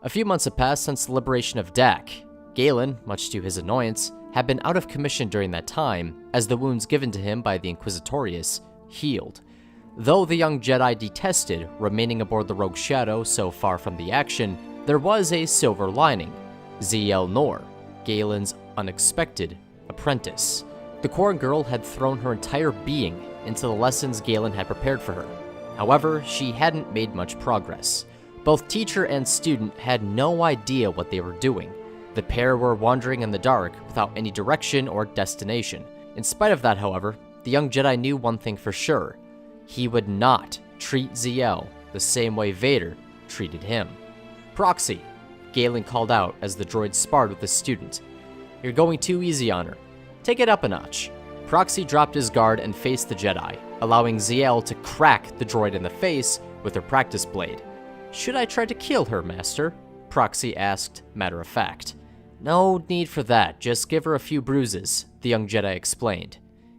A few months had passed since the liberation of Dak. Galen, much to his annoyance, had been out of commission during that time, as the wounds given to him by the Inquisitorius healed. Though the young Jedi detested remaining aboard the Rogue Shadow so far from the action, there was a silver lining. Ziyel Nor, Galen's unexpected apprentice. The Quarren girl had thrown her entire being into the lessons Galen had prepared for her. However, she hadn't made much progress. Both teacher and student had no idea what they were doing. The pair were wandering in the dark without any direction or destination. In spite of that, however, the young Jedi knew one thing for sure. He would not treat Ziyel the same way Vader treated him. Proxy, Galen called out as the droid sparred with the student. You're going too easy on her. Take it up a notch. Proxy dropped his guard and faced the Jedi, allowing Ziyel to crack the droid in the face with her practice blade. Should I try to kill her, Master? Proxy asked, matter of fact. No need for that, just give her a few bruises, the young Jedi explained.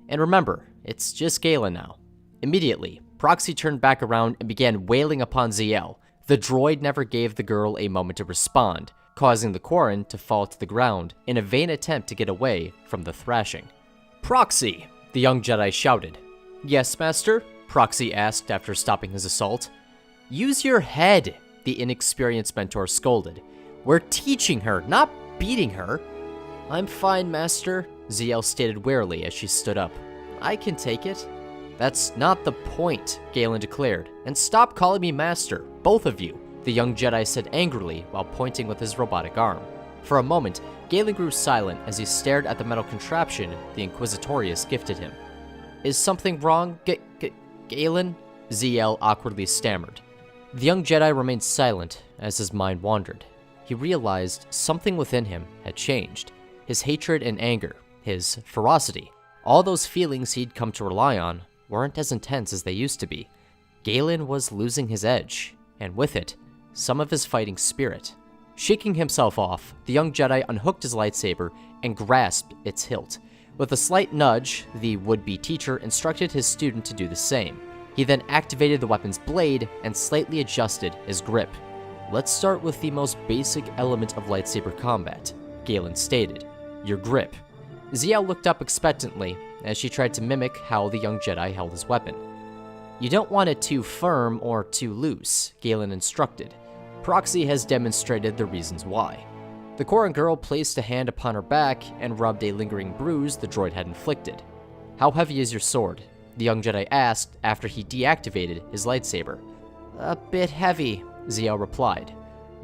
And remember, it's just Galen now. Immediately, Proxy turned back around and began wailing upon Ziyel. The droid never gave the girl a moment to respond, causing the Quarren to fall to the ground in a vain attempt to get away from the thrashing. Proxy, the young Jedi shouted. Yes, Master? Proxy asked after stopping his assault. Use your head, the inexperienced mentor scolded. We're teaching her, not beating her. I'm fine, Master, Ziyel stated wearily as she stood up. I can take it. That's not the point, Galen declared. And stop calling me Master, both of you, the young Jedi said angrily while pointing with his robotic arm. For a moment, Galen grew silent as he stared at the metal contraption the Inquisitorius gifted him. Is something wrong, Galen? Ziyel awkwardly stammered. The young Jedi remained silent as his mind wandered. He realized something within him had changed. His hatred and anger, his ferocity, all those feelings he'd come to rely on weren't as intense as they used to be. Galen was losing his edge, and with it, some of his fighting spirit. Shaking himself off, the young Jedi unhooked his lightsaber and grasped its hilt. With a slight nudge, the would-be teacher instructed his student to do the same. He then activated the weapon's blade and slightly adjusted his grip. Let's start with the most basic element of lightsaber combat, Galen stated, your grip. Ziyel looked up expectantly as she tried to mimic how the young Jedi held his weapon. You don't want it too firm or too loose, Galen instructed. Proxy has demonstrated the reasons why. The Quarren girl placed a hand upon her back and rubbed a lingering bruise the droid had inflicted. How heavy is your sword? The young Jedi asked after he deactivated his lightsaber. A bit heavy, Ziyel replied.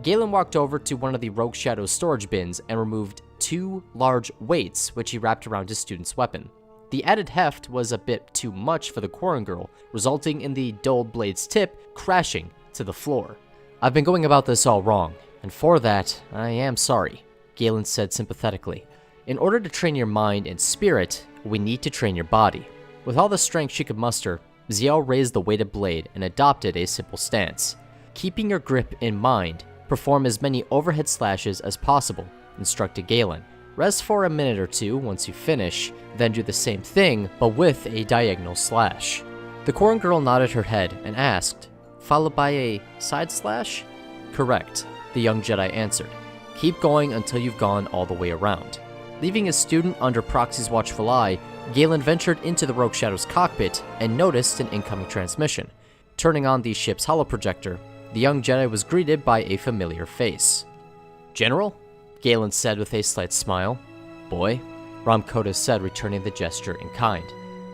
Galen walked over to one of the Rogue Shadow's storage bins and removed 2 large weights which he wrapped around his student's weapon. The added heft was a bit too much for the Quarren girl, resulting in the dulled blade's tip crashing to the floor. I've been going about this all wrong, and for that, I am sorry, Galen said sympathetically. In order to train your mind and spirit, we need to train your body. With all the strength she could muster, Ziyel raised the weighted blade and adopted a simple stance. Keeping your grip in mind, perform as many overhead slashes as possible, instructed Galen. Rest for a minute or two once you finish, then do the same thing, but with a diagonal slash. The Quarren girl nodded her head and asked, followed by a side slash? Correct, the young Jedi answered. Keep going until you've gone all the way around. Leaving his student under Proxy's watchful eye, Galen ventured into the Rogue Shadow's cockpit and noticed an incoming transmission. Turning on the ship's holoprojector, the young Jedi was greeted by a familiar face. General? Galen said with a slight smile. Boy, Kota said, returning the gesture in kind.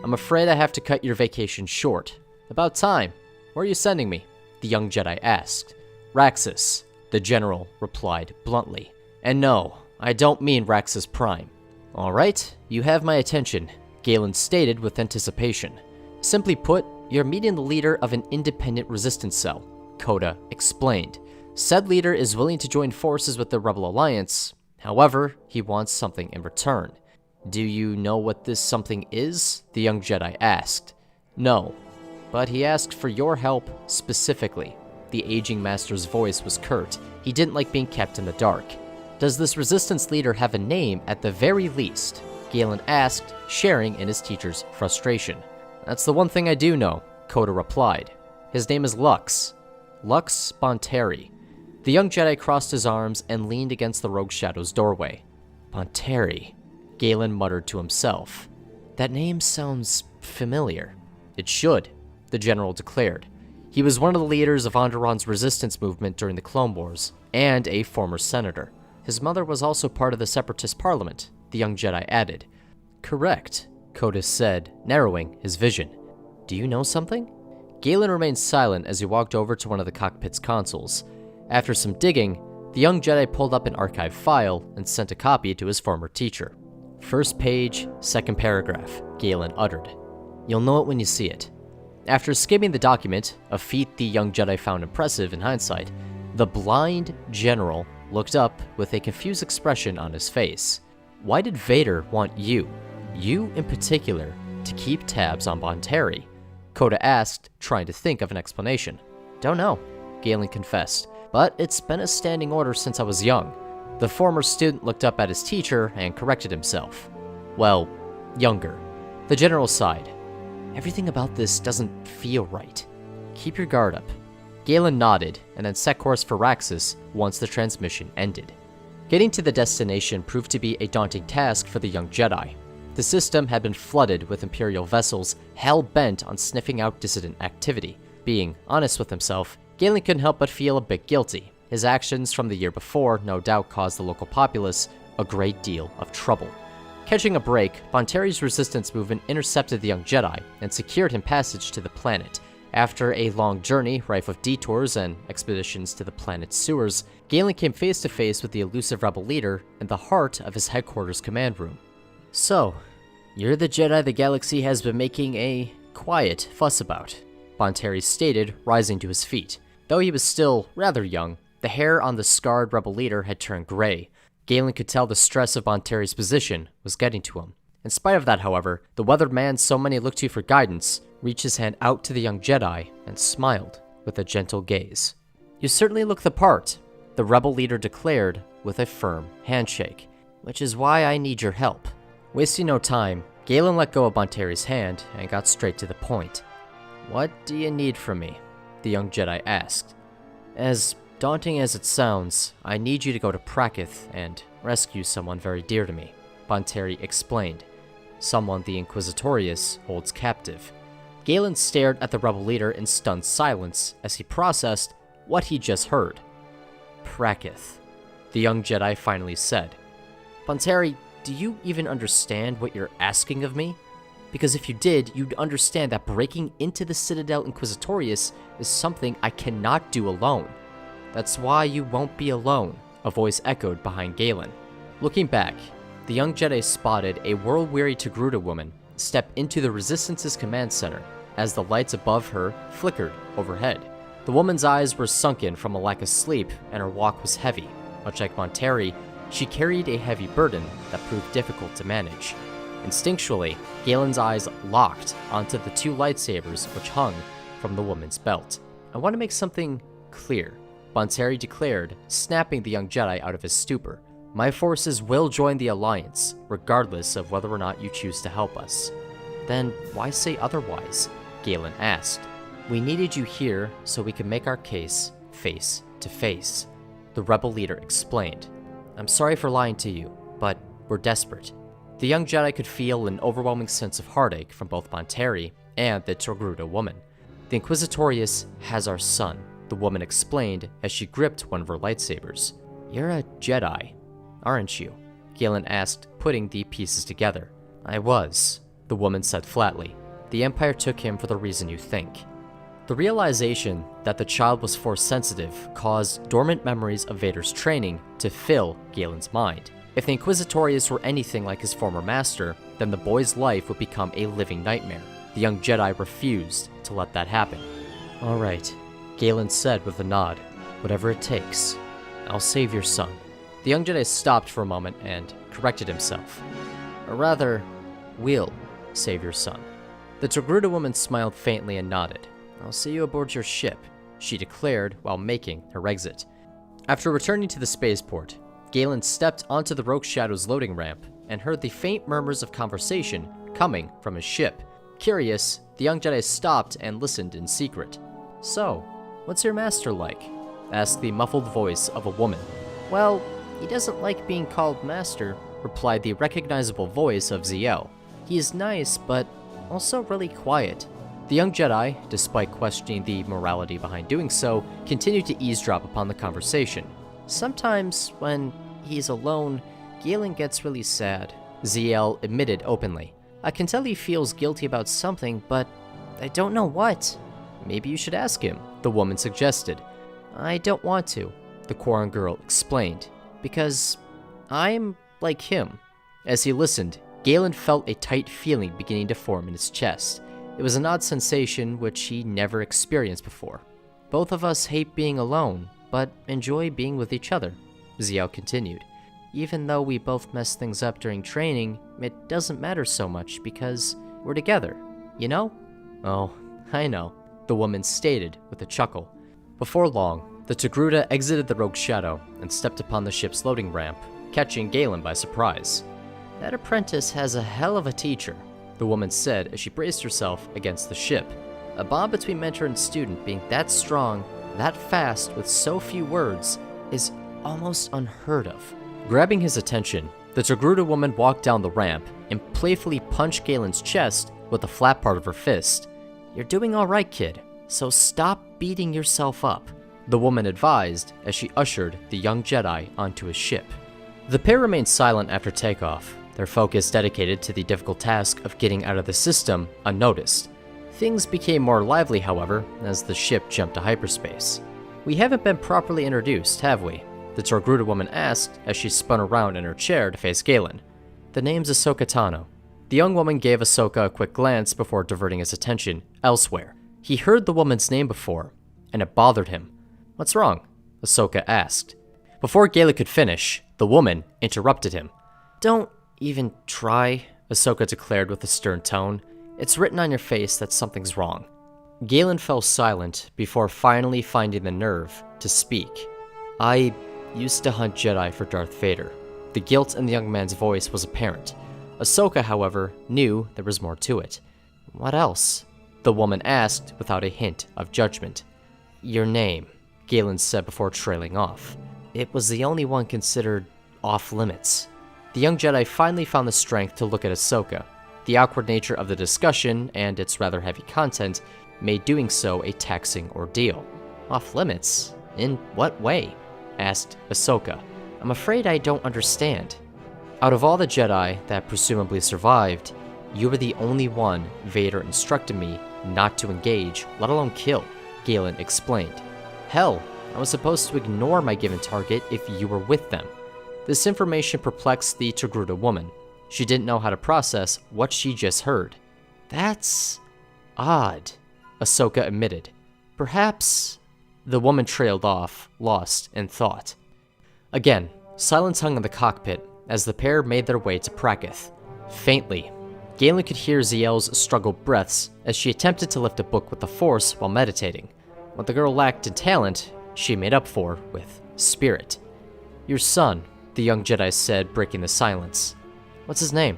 I'm afraid I have to cut your vacation short. About time. Where are you sending me? The young Jedi asked. Raxus, the general replied bluntly. And no, I don't mean Raxus Prime. All right, you have my attention, Galen stated with anticipation. Simply put, you're meeting the leader of an independent resistance cell, Kota explained. Said leader is willing to join forces with the Rebel Alliance. However, he wants something in return. Do you know what this something is? The young Jedi asked. No, but he asked for your help specifically. The aging master's voice was curt. He didn't like being kept in the dark. Does this resistance leader have a name at the very least? Galen asked, sharing in his teacher's frustration. That's the one thing I do know, Kota replied. His name is Lux Bonteri. The young Jedi crossed his arms and leaned against the Rogue Shadow's doorway. Bonteri, Galen muttered to himself. That name sounds familiar. It should, the general declared. He was one of the leaders of Onderon's resistance movement during the Clone Wars, and a former senator. His mother was also part of the Separatist Parliament, the young Jedi added. Correct, Kota said, narrowing his vision. Do you know something? Galen remained silent as he walked over to one of the cockpit's consoles. After some digging, the young Jedi pulled up an archive file and sent a copy to his former teacher. First page, second paragraph, Galen uttered. You'll know it when you see it. After skimming the document, a feat the young Jedi found impressive in hindsight, the blind general looked up with a confused expression on his face. Why did Vader want you in particular, to keep tabs on Bonteri? Kota asked, trying to think of an explanation. Don't know, Galen confessed, but it's been a standing order since I was young. The former student looked up at his teacher and corrected himself. Well, younger. The general sighed. Everything about this doesn't feel right. Keep your guard up. Galen nodded and then set course for Raxus once the transmission ended. Getting to the destination proved to be a daunting task for the young Jedi. The system had been flooded with Imperial vessels hell-bent on sniffing out dissident activity. Being honest with himself, Galen couldn't help but feel a bit guilty. His actions from the year before no doubt caused the local populace a great deal of trouble. Catching a break, Bonteri's resistance movement intercepted the young Jedi and secured him passage to the planet. After a long journey, rife with detours and expeditions to the planet's sewers, Galen came face to face with the elusive rebel leader in the heart of his headquarters command room. So, you're the Jedi the galaxy has been making a quiet fuss about, Bonteri stated, rising to his feet. Though he was still rather young, the hair on the scarred rebel leader had turned gray. Galen could tell the stress of Bonteri's position was getting to him. In spite of that, however, the weathered man so many looked to for guidance reached his hand out to the young Jedi and smiled with a gentle gaze. You certainly look the part, the rebel leader declared with a firm handshake, which is why I need your help. Wasting no time, Galen let go of Bonteri's hand and got straight to the point. What do you need from me? The young Jedi asked. As daunting as it sounds, I need you to go to Prakith and rescue someone very dear to me, Bonteri explained. Someone the Inquisitorius holds captive. Galen stared at the rebel leader in stunned silence as he processed what he just heard. Prakith, the young Jedi finally said. Bonteri, do you even understand what you're asking of me? Because if you did, you'd understand that breaking into the Citadel Inquisitorius is something I cannot do alone. That's why you won't be alone, a voice echoed behind Galen. Looking back, the young Jedi spotted a world-weary Togruta woman step into the Resistance's command center as the lights above her flickered overhead. The woman's eyes were sunken from a lack of sleep and her walk was heavy. Much like Bonteri, she carried a heavy burden that proved difficult to manage. Instinctually, Galen's eyes locked onto the two lightsabers which hung from the woman's belt. I want to make something clear, Bonteri declared, snapping the young Jedi out of his stupor. My forces will join the Alliance, regardless of whether or not you choose to help us. Then why say otherwise? Galen asked. We needed you here so we could make our case face to face, the rebel leader explained. I'm sorry for lying to you, but we're desperate. The young Jedi could feel an overwhelming sense of heartache from both Bonteri and the Togruta woman. The Inquisitorius has our son, the woman explained as she gripped one of her lightsabers. You're a Jedi, aren't you? Galen asked, putting the pieces together. I was, the woman said flatly. The Empire took him for the reason you think. The realization that the child was Force-sensitive caused dormant memories of Vader's training to fill Galen's mind. If the Inquisitorius were anything like his former master, then the boy's life would become a living nightmare. The young Jedi refused to let that happen. All right, Galen said with a nod. Whatever it takes, I'll save your son. The young Jedi stopped for a moment and corrected himself. Or rather, we'll save your son. The Togruta woman smiled faintly and nodded. I'll see you aboard your ship, she declared while making her exit. After returning to the spaceport, Galen stepped onto the Rogue Shadow's loading ramp and heard the faint murmurs of conversation coming from his ship. Curious, the young Jedi stopped and listened in secret. So, what's your master like? asked the muffled voice of a woman. Well, he doesn't like being called master, replied the recognizable voice of Ziel. He is nice, but also really quiet. The young Jedi, despite questioning the morality behind doing so, continued to eavesdrop upon the conversation. Sometimes, when he's alone, Galen gets really sad, Ziel admitted openly. I can tell he feels guilty about something, but I don't know what. Maybe you should ask him, the woman suggested. I don't want to, the Quarren girl explained, because I'm like him. As he listened, Galen felt a tight feeling beginning to form in his chest. It was an odd sensation which he never experienced before. Both of us hate being alone, but enjoy being with each other, Ziel continued. Even though we both mess things up during training, it doesn't matter so much because we're together, you know? Oh, I know, the woman stated with a chuckle. Before long, the Togruta exited the Rogue Shadow and stepped upon the ship's loading ramp, catching Galen by surprise. That apprentice has a hell of a teacher, the woman said as she braced herself against the ship. A bond between mentor and student being that strong, that fast, with so few words, is almost unheard of. Grabbing his attention, the Togruta woman walked down the ramp and playfully punched Galen's chest with the flat part of her fist. You're doing all right, kid, so stop beating yourself up, the woman advised as she ushered the young Jedi onto his ship. The pair remained silent after takeoff, their focus dedicated to the difficult task of getting out of the system unnoticed. Things became more lively, however, as the ship jumped to hyperspace. We haven't been properly introduced, have we? The Togruta woman asked as she spun around in her chair to face Galen. The name's Ahsoka Tano. The young woman gave Ahsoka a quick glance before diverting his attention elsewhere. He heard the woman's name before, and it bothered him. What's wrong? Ahsoka asked. Before Galen could finish, the woman interrupted him. Don't even try, Ahsoka declared with a stern tone. It's written on your face that something's wrong. Galen fell silent before finally finding the nerve to speak. I used to hunt Jedi for Darth Vader. The guilt in the young man's voice was apparent. Ahsoka, however, knew there was more to it. What else? The woman asked without a hint of judgment. Your name, Galen said before trailing off. It was the only one considered off-limits. The young Jedi finally found the strength to look at Ahsoka. The awkward nature of the discussion and its rather heavy content made doing so a taxing ordeal. Off-limits? In what way? Asked Ahsoka. I'm afraid I don't understand. Out of all the Jedi that presumably survived, you were the only one Vader instructed me not to engage, let alone kill, Galen explained. Hell, I was supposed to ignore my given target if you were with them. This information perplexed the Togruta woman. She didn't know how to process what she just heard. That's odd, Ahsoka admitted. Perhaps... The woman trailed off, lost in thought. Again, silence hung in the cockpit as the pair made their way to Prakith. Faintly, Galen could hear Ziel's struggled breaths as she attempted to lift a book with the Force while meditating. What the girl lacked in talent, she made up for with spirit. Your son, the young Jedi said, breaking the silence. What's his name?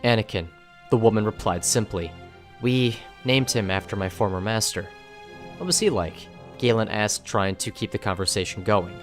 Anakin, the woman replied simply. We named him after my former master. What was he like? Galen asked, trying to keep the conversation going.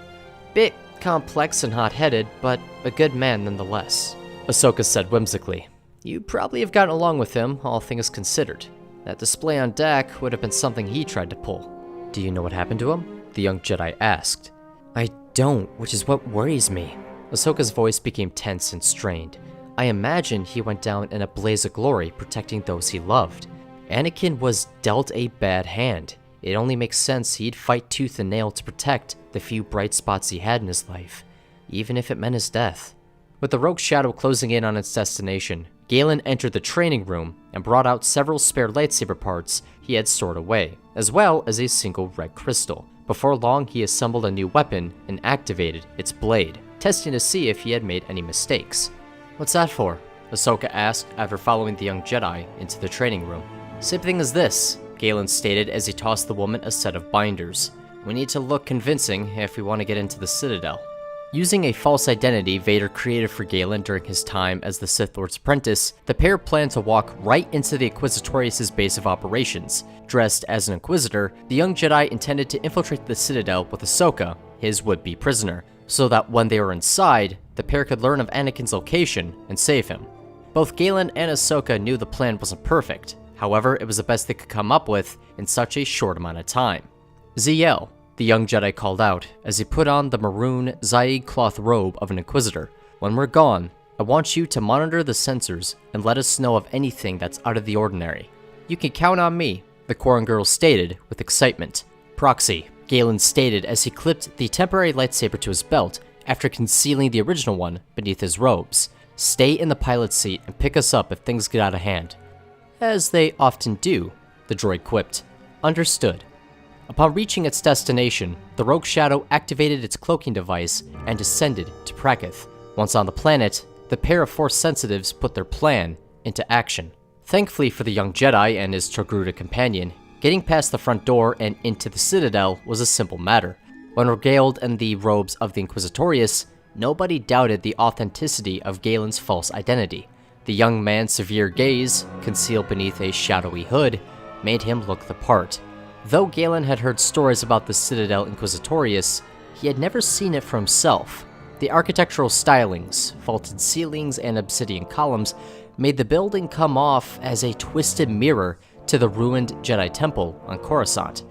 Bit complex and hot-headed, but a good man nonetheless, Ahsoka said whimsically. You probably have gotten along with him, all things considered. That display on deck would have been something he tried to pull. Do you know what happened to him? The young Jedi asked. I don't, which is what worries me. Ahsoka's voice became tense and strained. I imagine he went down in a blaze of glory protecting those he loved. Anakin was dealt a bad hand. It only makes sense he'd fight tooth and nail to protect the few bright spots he had in his life, even if it meant his death. With the Rogue Shadow closing in on its destination, Galen entered the training room and brought out several spare lightsaber parts he had stored away, as well as a single red crystal. Before long, he assembled a new weapon and activated its blade, testing to see if he had made any mistakes. What's that for? Ahsoka asked after following the young Jedi into the training room. Same thing as this, Galen stated as he tossed the woman a set of binders. We need to look convincing if we want to get into the Citadel. Using a false identity Vader created for Galen during his time as the Sith Lord's apprentice, the pair planned to walk right into the Inquisitorius' base of operations. Dressed as an Inquisitor, the young Jedi intended to infiltrate the Citadel with Ahsoka, his would-be prisoner, so that when they were inside, the pair could learn of Anakin's location and save him. Both Galen and Ahsoka knew the plan wasn't perfect, however, it was the best they could come up with in such a short amount of time. Ziel, the young Jedi called out as he put on the maroon Zaid cloth robe of an Inquisitor. When we're gone, I want you to monitor the sensors and let us know of anything that's out of the ordinary. You can count on me, the Quarren girl stated with excitement. Proxy, Galen stated as he clipped the temporary lightsaber to his belt after concealing the original one beneath his robes. Stay in the pilot's seat and pick us up if things get out of hand. As they often do, the droid quipped. Understood. Upon reaching its destination, the Rogue Shadow activated its cloaking device and descended to Prakith. Once on the planet, the pair of Force sensitives put their plan into action. Thankfully for the young Jedi and his Togruta companion, getting past the front door and into the Citadel was a simple matter. When regaled in the robes of the Inquisitorius, nobody doubted the authenticity of Galen's false identity. The young man's severe gaze, concealed beneath a shadowy hood, made him look the part. Though Galen had heard stories about the Citadel Inquisitorius, he had never seen it for himself. The architectural stylings, vaulted ceilings, and obsidian columns made the building come off as a twisted mirror to the ruined Jedi Temple on Coruscant.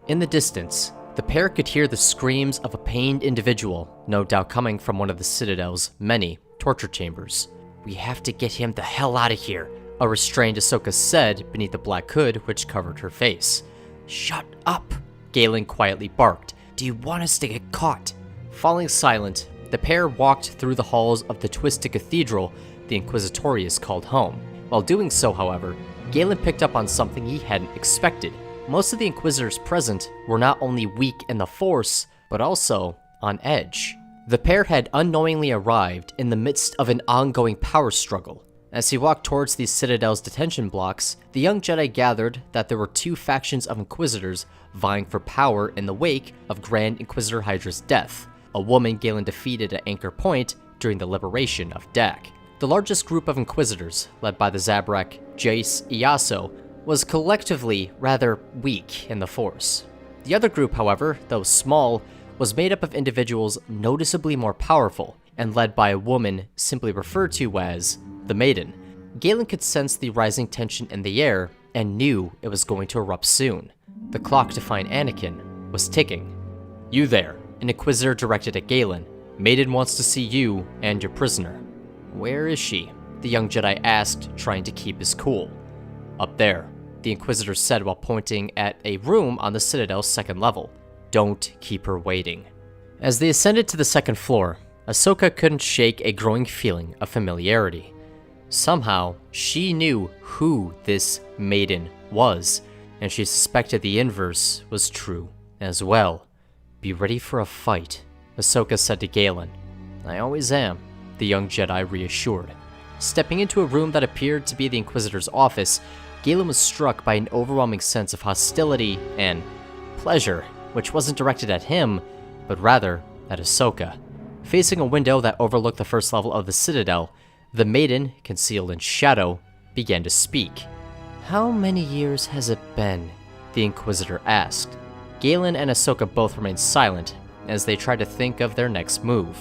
In the distance, the pair could hear the screams of a pained individual, no doubt coming from one of the Citadel's many torture chambers. We have to get him the hell out of here, a restrained Ahsoka said beneath the black hood which covered her face. Shut up, Galen quietly barked. Do you want us to get caught? Falling silent, the pair walked through the halls of the twisted cathedral the Inquisitorius called home. While doing so, however, Galen picked up on something he hadn't expected. Most of the Inquisitors present were not only weak in the Force, but also on edge. The pair had unknowingly arrived in the midst of an ongoing power struggle. As he walked towards the Citadel's detention blocks, the young Jedi gathered that there were two factions of Inquisitors vying for power in the wake of Grand Inquisitor Hydra's death, a woman Galen defeated at Anchor Point during the liberation of Dak. The largest group of Inquisitors, led by the Zabrak, Jace, Iaso, was collectively rather weak in the Force. The other group, however, though small, was made up of individuals noticeably more powerful, and led by a woman simply referred to as the Maiden. Galen could sense the rising tension in the air and knew it was going to erupt soon. The clock to find Anakin was ticking. You there, an Inquisitor directed at Galen. Maiden wants to see you and your prisoner. Where is she? The young Jedi asked, trying to keep his cool. Up there, the Inquisitor said while pointing at a room on the Citadel's second level. Don't keep her waiting. As they ascended to the second floor, Ahsoka couldn't shake a growing feeling of familiarity. Somehow, she knew who this Maiden was, and she suspected the inverse was true as well. Be ready for a fight, Ahsoka said to Galen. I always am, the young Jedi reassured. Stepping into a room that appeared to be the Inquisitor's office, Galen was struck by an overwhelming sense of hostility and pleasure, which wasn't directed at him, but rather at Ahsoka. Facing a window that overlooked the first level of the Citadel, the Maiden, concealed in shadow, began to speak. How many years has it been? The Inquisitor asked. Galen and Ahsoka both remained silent as they tried to think of their next move.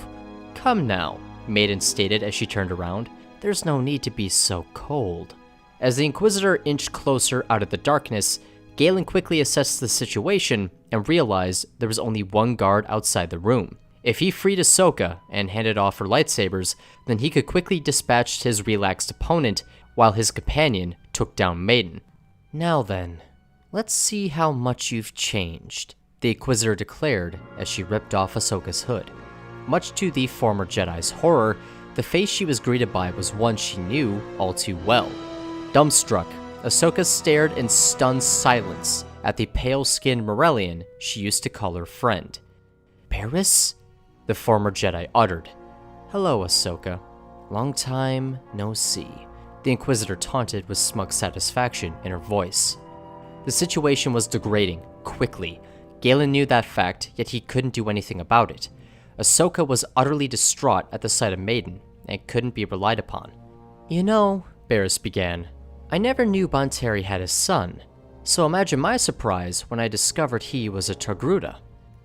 Come now, Maiden stated as she turned around. There's no need to be so cold. As the Inquisitor inched closer out of the darkness, Galen quickly assessed the situation and realized there was only one guard outside the room. If he freed Ahsoka and handed off her lightsabers, then he could quickly dispatch his relaxed opponent while his companion took down Maiden. Now then, let's see how much you've changed, the Inquisitor declared as she ripped off Ahsoka's hood. Much to the former Jedi's horror, the face she was greeted by was one she knew all too well. Dumbstruck, Ahsoka stared in stunned silence at the pale-skinned Morellian she used to call her friend. Paris? The former Jedi uttered. Hello, Ahsoka. Long time no see. The Inquisitor taunted with smug satisfaction in her voice. The situation was degrading, quickly. Galen knew that fact, yet he couldn't do anything about it. Ahsoka was utterly distraught at the sight of Maiden and couldn't be relied upon. "You know," Barriss began, "I never knew Bonteri had a son, so imagine my surprise when I discovered he was a Togruta."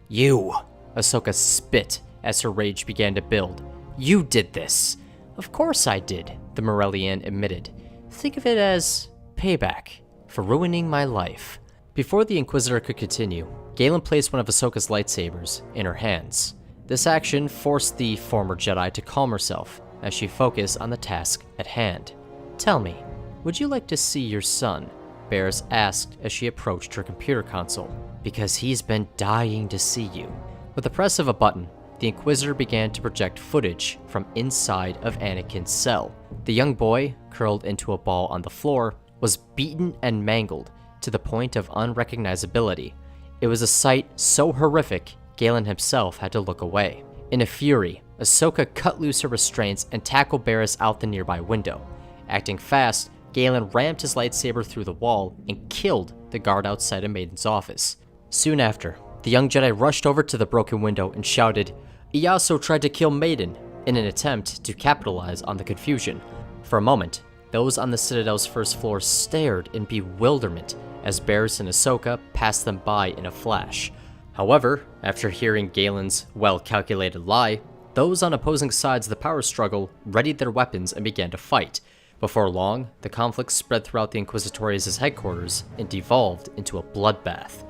"You!" Ahsoka spit as her rage began to build. "You did this!" "Of course I did," the Morellian admitted. "Think of it as payback for ruining my life." Before the Inquisitor could continue, Galen placed one of Ahsoka's lightsabers in her hands. This action forced the former Jedi to calm herself as she focused on the task at hand. "Tell me, would you like to see your son?" Barriss asked as she approached her computer console. "Because he's been dying to see you." With the press of a button, the Inquisitor began to project footage from inside of Anakin's cell. The young boy, curled into a ball on the floor, was beaten and mangled to the point of unrecognizability. It was a sight so horrific, Galen himself had to look away. In a fury, Ahsoka cut loose her restraints and tackled Barriss out the nearby window. Acting fast, Galen rammed his lightsaber through the wall and killed the guard outside of Maiden's office. Soon after, the young Jedi rushed over to the broken window and shouted, "Iyaso tried to kill Maiden," in an attempt to capitalize on the confusion. For a moment, those on the Citadel's first floor stared in bewilderment as Barriss and Ahsoka passed them by in a flash. However, after hearing Galen's well-calculated lie, those on opposing sides of the power struggle readied their weapons and began to fight. Before long, the conflict spread throughout the Inquisitorius' headquarters and devolved into a bloodbath.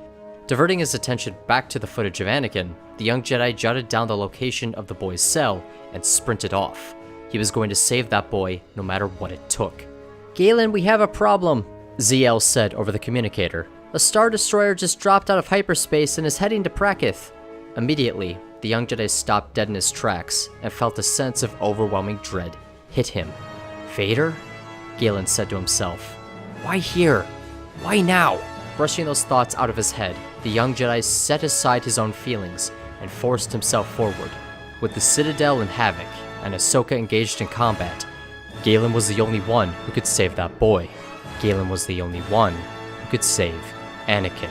Diverting his attention back to the footage of Anakin, the young Jedi jotted down the location of the boy's cell and sprinted off. He was going to save that boy no matter what it took. "Galen, we have a problem," ZL said over the communicator. "A Star Destroyer just dropped out of hyperspace and is heading to Prakith." Immediately, the young Jedi stopped dead in his tracks and felt a sense of overwhelming dread hit him. "Vader?" Galen said to himself. "Why here? Why now?" Brushing those thoughts out of his head, the young Jedi set aside his own feelings and forced himself forward. With the Citadel in havoc and Ahsoka engaged in combat, Galen was the only one who could save that boy. Galen was the only one who could save Anakin.